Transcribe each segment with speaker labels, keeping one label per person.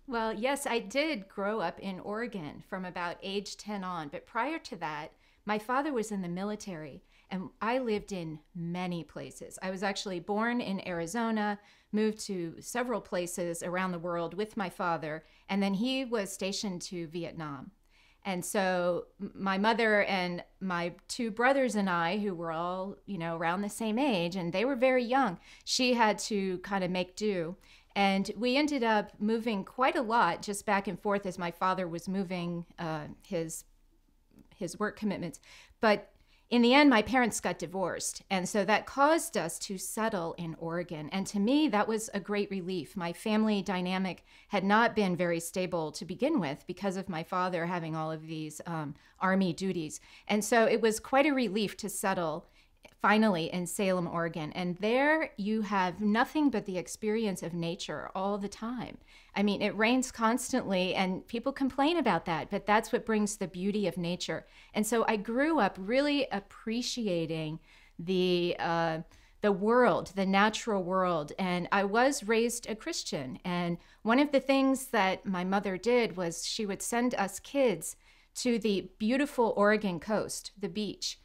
Speaker 1: Well, yes, I did grow up in Oregon from about age 10 on, but prior to that, my father was in the military and I lived in many places. I was actually born in Arizona, moved to several places around the world with my father, and then he was stationed to Vietnam. And so my mother and my two brothers and I, who were all, around the same age, and they were very young, she had to kind of make do. And we ended up moving quite a lot just back and forth as my father was moving his work commitments. But in the end, my parents got divorced. And so that caused us to settle in Oregon. And to me, that was a great relief. My family dynamic had not been very stable to begin with because of my father having all of these Army duties. And so it was quite a relief to settle finally in Salem, Oregon. And there you have nothing but the experience of nature all the time. I mean, it rains constantly and people complain about that, but that's what brings the beauty of nature. And so I grew up really appreciating the world, the natural world. And I was raised a Christian. And one of the things that my mother did was she would send us kids to the beautiful Oregon coast, the beach,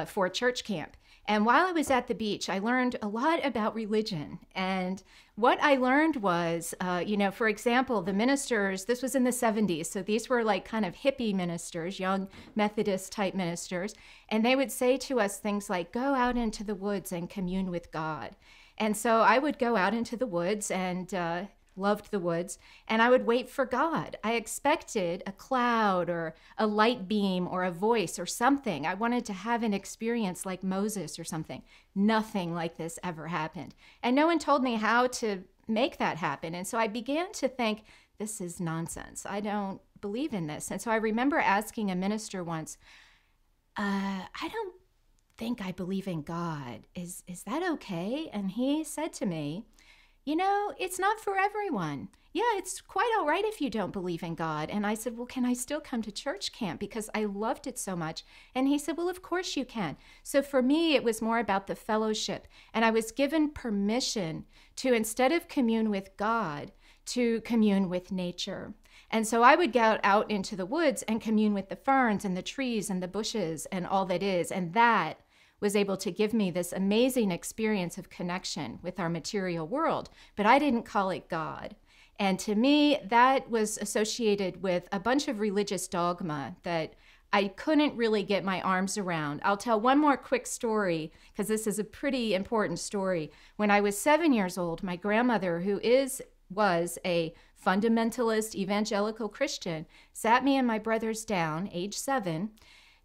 Speaker 1: for church camp. And while I was at the beach, I learned a lot about religion. And what I learned was, for example, the ministers, this was in the 70s. So these were like kind of hippie ministers, young Methodist type ministers. And they would say to us things like, go out into the woods and commune with God. And so I would go out into the woods and loved the woods, and I would wait for God. I expected a cloud or a light beam or a voice or something. I wanted to have an experience like Moses or something. Nothing like this ever happened. And no one told me how to make that happen. And so I began to think, this is nonsense. I don't believe in this. And so I remember asking a minister once, I don't think I believe in God. Is that okay? And he said to me, it's not for everyone. Yeah, it's quite all right if you don't believe in God. And I said, well, can I still come to church camp? Because I loved it so much. And he said, well, of course you can. So for me, it was more about the fellowship. And I was given permission to, instead of commune with God, to commune with nature. And so I would go out into the woods and commune with the ferns and the trees and the bushes and all that is. And that was able to give me this amazing experience of connection with our material world, but I didn't call it God. And to me, that was associated with a bunch of religious dogma that I couldn't really get my arms around. I'll tell one more quick story because this is a pretty important story. When I was 7 years old, my grandmother, who was a fundamentalist evangelical Christian, sat me and my brothers down, age 7,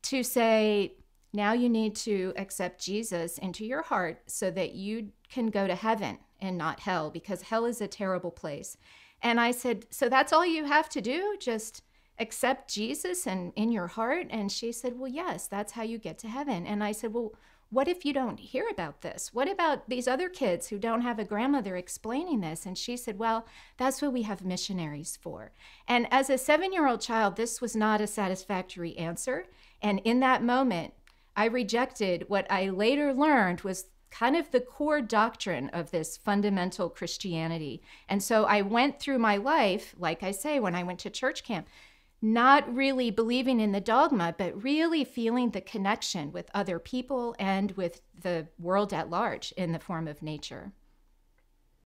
Speaker 1: to say, now you need to accept Jesus into your heart so that you can go to heaven and not hell, because hell is a terrible place. And I said, so that's all you have to do? Just accept Jesus and in your heart? And she said, well, yes, that's how you get to heaven. And I said, well, what if you don't hear about this? What about these other kids who don't have a grandmother explaining this? And she said, well, that's what we have missionaries for. And as a 7-year-old child, this was not a satisfactory answer. And in that moment, I rejected what I later learned was kind of the core doctrine of this fundamental Christianity. And so I went through my life, like I say, when I went to church camp, not really believing in the dogma, but really feeling the connection with other people and with the world at large in the form of nature.